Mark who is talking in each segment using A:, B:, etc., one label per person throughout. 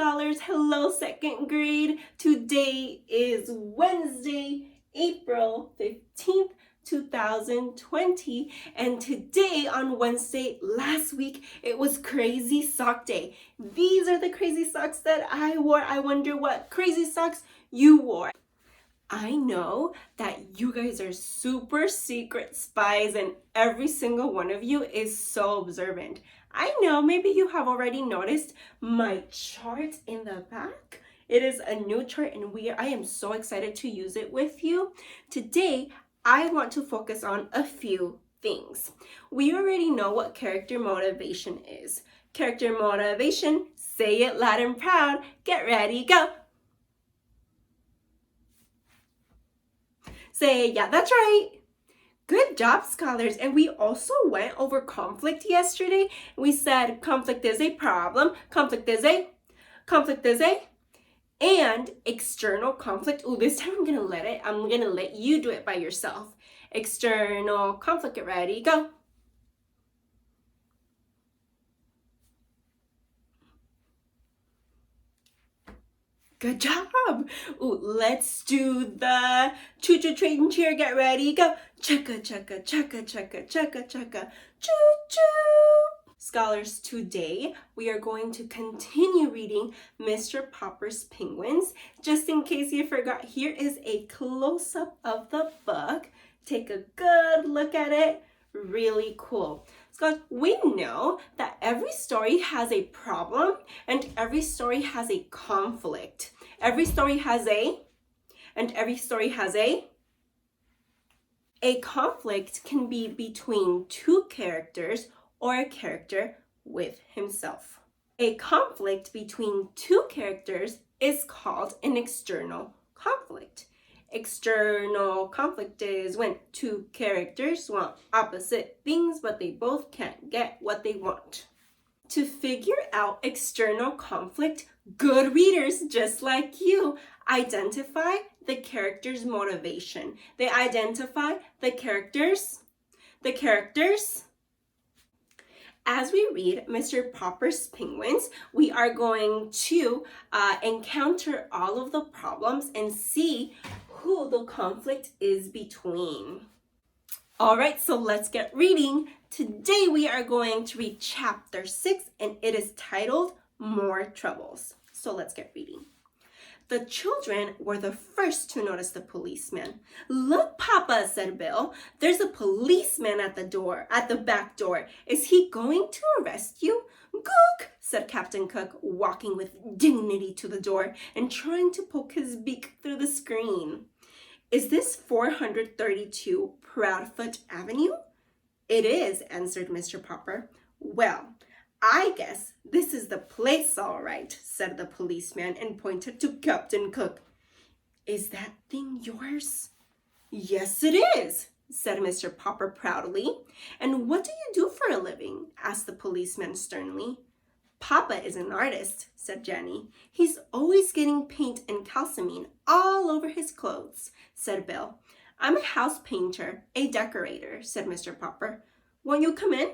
A: scholars. Hello, second grade. Today is Wednesday, April 15th, 2020. And today on Wednesday, last week, it was Crazy Sock Day. These are the crazy socks that I wore. I wonder what crazy socks you wore. I know that you guys are super secret spies and every single one of you is so observant. I know maybe you have already noticed my chart in the back. It is a new chart and I am so excited to use it with you. Today, I want to focus on a few things. We already know what character motivation is. Character motivation, say it loud and proud. Get ready, go. Say, yeah, that's right. Good job, scholars. And we also went over conflict yesterday. We said conflict is a problem, conflict is a, and external conflict. Oh, this time I'm gonna let you do it by yourself. External conflict, get ready, go. Good job. Ooh, let's do the choo-choo train cheer. Get ready, go. Chugga, chugga, chugga, chugga, chugga, chugga, choo-choo. Scholars, today we are going to continue reading Mr. Popper's Penguins. Just in case you forgot, here is a close-up of the book. Take a good look at it. Really cool. Scholars, we know that every story has a problem and every story has a conflict. Every story has a conflict can be between two characters or a character with himself. A conflict between two characters is called an external conflict. External conflict is when two characters want opposite things, but they both can't get what they want. To figure out external conflict, good readers just like you identify the character's motivation. They identify the characters. As we read Mr. Popper's Penguins, we are going to encounter all of the problems and see who the conflict is between. All right, so let's get reading. Today we are going to read chapter 6 and it is titled More Troubles. So let's get reading. The children were the first to notice the policeman. Look, Papa, said Bill. There's a policeman at the back door. Is he going to arrest you? Gook, said Captain Cook, walking with dignity to the door and trying to poke his beak through the screen. Is this 432 Proudfoot Avenue? It is, answered Mr. Popper. Well, I guess this is the place, all right, said the policeman and pointed to Captain Cook. Is that thing yours? Yes, it is, said Mr. Popper proudly. And what do you do for a living? Asked the policeman sternly. Papa is an artist, said Jenny. He's always getting paint and calcimine all over his clothes, said Bill. I'm a house painter, a decorator, said Mr. Popper. Won't you come in?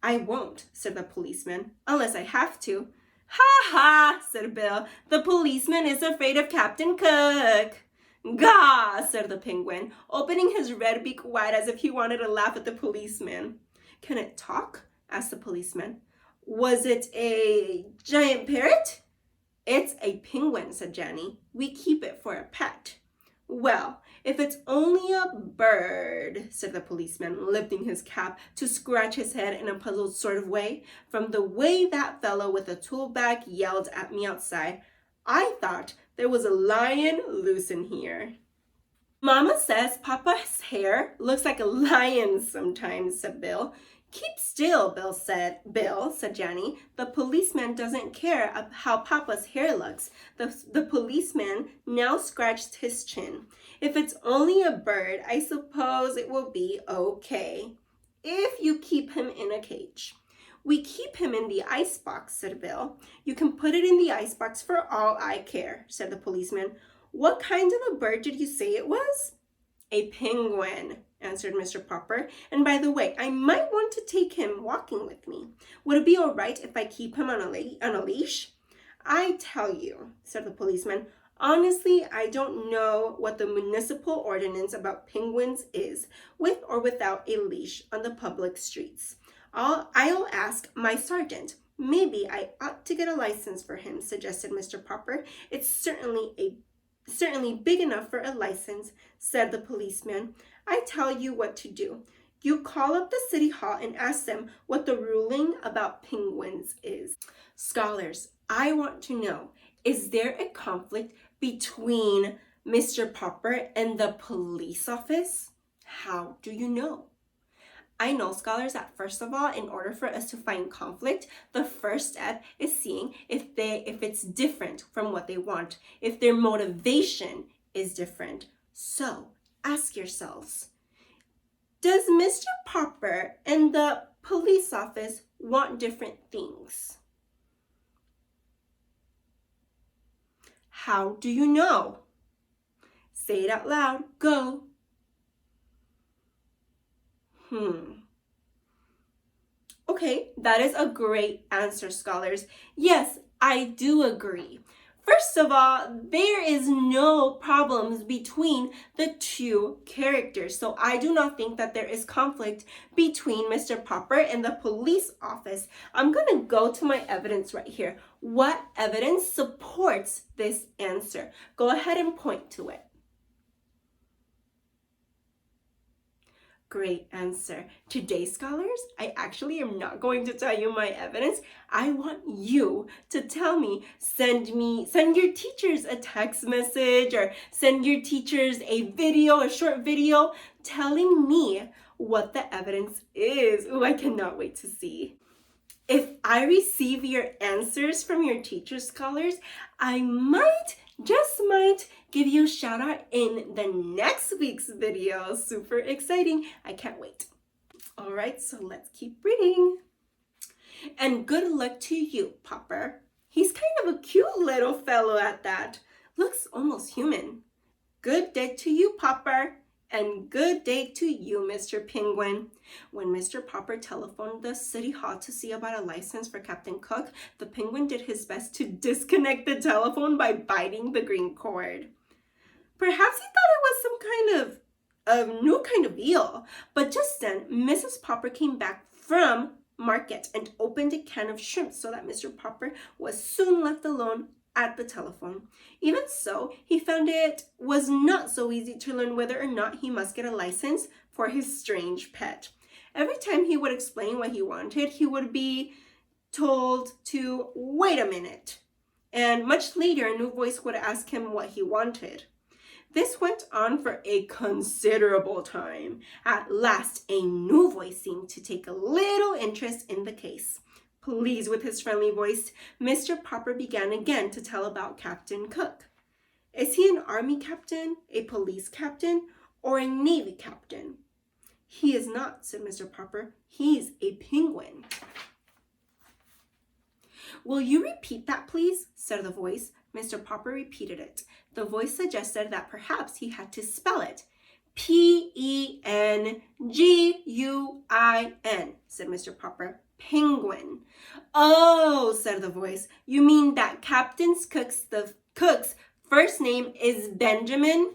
A: I won't, said the policeman, unless I have to. Ha ha, said Bill. The policeman is afraid of Captain Cook. Gah, said the penguin, opening his red beak wide as if he wanted to laugh at the policeman. Can it talk? Asked the policeman. Was it a giant parrot? It's a penguin, said Jenny. We keep it for a pet. Well, if it's only a bird, said the policeman, lifting his cap to scratch his head in a puzzled sort of way, from the way that fellow with a tool bag yelled at me outside, I thought there was a lion loose in here. Mama says Papa's hair looks like a lion's sometimes, said Bill. Keep still, Bill said Jenny. The policeman doesn't care how Papa's hair looks. The policeman now scratched his chin. If it's only a bird, I suppose it will be okay. If you keep him in a cage. We keep him in the icebox, said Bill. You can put it in the icebox for all I care, said the policeman. What kind of a bird did you say it was? A penguin, answered Mr. Popper. And by the way, I might want to take him walking with me. Would it be all right if I keep him on a leash? I tell you, said the policeman, honestly, I don't know what the municipal ordinance about penguins is, with or without a leash on the public streets. I'll ask my sergeant. Maybe I ought to get a license for him, suggested Mr. Popper. It's certainly big enough for a license, said the policeman. I tell you what to do. You call up the city hall and ask them what the ruling about penguins is. Scholars, I want to know, is there a conflict between Mr. Popper and the police office? How do you know? I know, scholars, that first of all, in order for us to find conflict, the first step is seeing if it's different from what they want, if their motivation is different. So ask yourselves, does Mr. Popper and the police office want different things? How do you know? Say it out loud. Go. Okay, that is a great answer, scholars. Yes, I do agree. First of all, there is no problems between the two characters. So I do not think that there is conflict between Mr. Popper and the police office. I'm going to go to my evidence right here. What evidence supports this answer? Go ahead and point to it. Great answer. Today, scholars, I actually am not going to tell you my evidence. I want you to tell me, send your teachers a text message or send your teachers a short video telling me what the evidence is. Ooh, I cannot wait to see. If I receive your answers from your teachers, scholars, I just might give you a shout out in the next week's video. Super exciting. I can't wait. All right, so let's keep reading. And good luck to you, Popper. He's kind of a cute little fellow at that. Looks almost human. Good day to you, Popper. And good day to you, Mr. Penguin. When Mr. Popper telephoned the city hall to see about a license for Captain Cook, the penguin did his best to disconnect the telephone by biting the green cord. Perhaps he thought it was some kind of new kind of eel. But just then, Mrs. Popper came back from market and opened a can of shrimp so that Mr. Popper was soon left alone at the telephone. Even so, he found it was not so easy to learn whether or not he must get a license for his strange pet. Every time he would explain what he wanted, he would be told to wait a minute. And much later, a new voice would ask him what he wanted. This went on for a considerable time. At last, a new voice seemed to take a little interest in the case. Pleased with his friendly voice, Mr. Popper began again to tell about Captain Cook. Is he an army captain, a police captain, or a navy captain? He is not, said Mr. Popper. He's a penguin. Will you repeat that, please? Said the voice. Mr. Popper repeated it. The voice suggested that perhaps he had to spell it. Penguin, said Mr. Popper. Penguin. Oh, said the voice. You mean that Captain Cook's first name is Benjamin?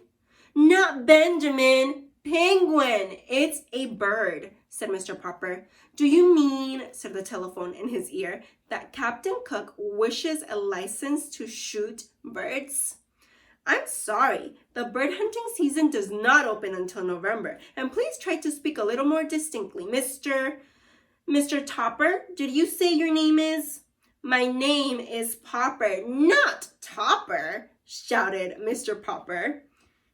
A: Not Benjamin. Penguin. It's a bird, said Mr. Popper. Do you mean, said the telephone in his ear, that Captain Cook wishes a license to shoot birds? I'm sorry, the bird hunting season does not open until November, and please try to speak a little more distinctly. Mr. Topper, did you say your name is? My name is Popper, not Topper, shouted Mr. Popper.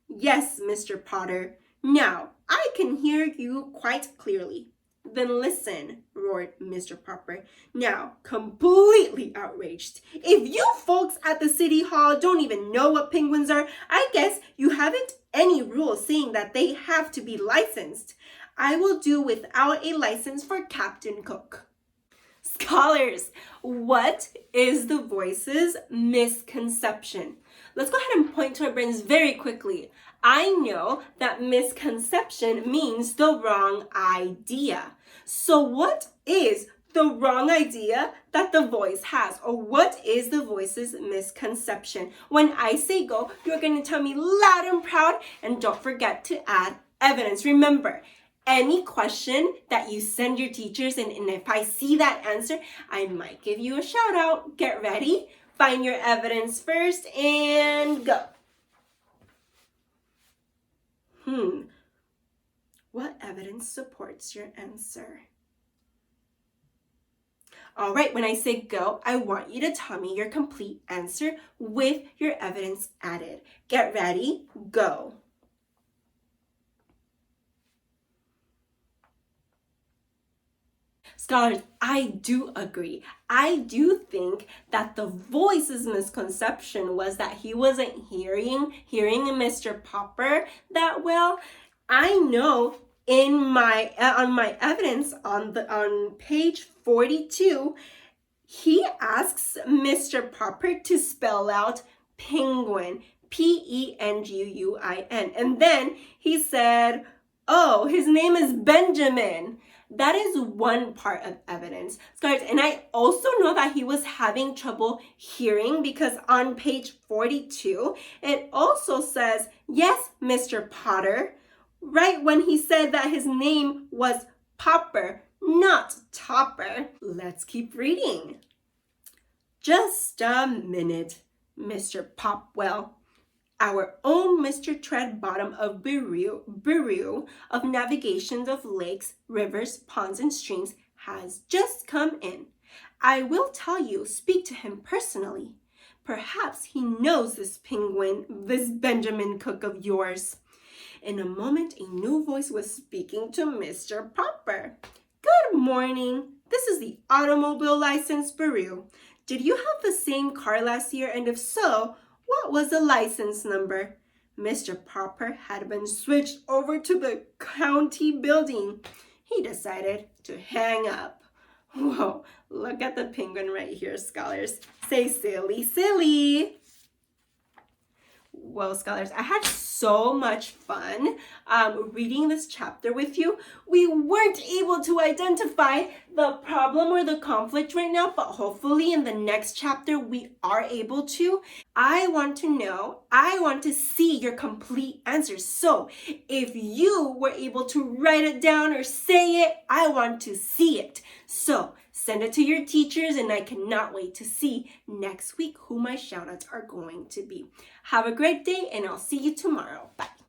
A: Yes, Mr. Potter. Now, I can hear you quite clearly. Then listen, roared Mr. Popper, now completely outraged. If you folks at the city hall don't even know what penguins are, I guess you haven't any rule saying that they have to be licensed. I will do without a license for Captain Cook. Scholars, what is the voice's misconception? Let's go ahead and point to our brains very quickly. I know that misconception means the wrong idea. So what is the wrong idea that the voice has, or what is the voice's misconception. When I say go, you're going to tell me loud and proud, and don't forget to add evidence. Remember, any question that you send your teachers, and if I see that answer, I might give you a shout out. Get ready, find your evidence first, and go. What evidence supports your answer? All right, when I say go, I want you to tell me your complete answer with your evidence added. Get ready, go. Scholars, I do agree. I do think that the voice's misconception was that he wasn't hearing Mr. Popper that well. I know in my on my evidence on page 42, he asks Mr. Popper to spell out penguin, Penguin, and then he said, "Oh, his name is Benjamin." That is one part of evidence, scholars. And I also know that he was having trouble hearing because on page 42, it also says, "Yes, Mr. Potter," right when he said that his name was Popper, not Topper. Let's keep reading. Just a minute, Mr. Popwell. Our own Mr. Treadbottom of Bureau of Navigations of Lakes, Rivers, Ponds, and Streams has just come in. I will tell you, speak to him personally. Perhaps he knows this penguin, this Benjamin Cook of yours. In a moment, a new voice was speaking to Mr. Popper. Good morning. This is the Automobile License Bureau. Did you have the same car last year? And if so, what was the license number? Mr. Popper had been switched over to the county building. He decided to hang up. Whoa, look at the penguin right here, scholars. Say silly, silly. Well, scholars, I had so much fun reading this chapter with you. We weren't able to identify the problem or the conflict right now, but hopefully in the next chapter we are able to. I want to see your complete answers. So if you were able to write it down or say it, I want to see it. So send it to your teachers, and I cannot wait to see next week who my shout outs are going to be. Have a great day, and I'll see you tomorrow. Bye.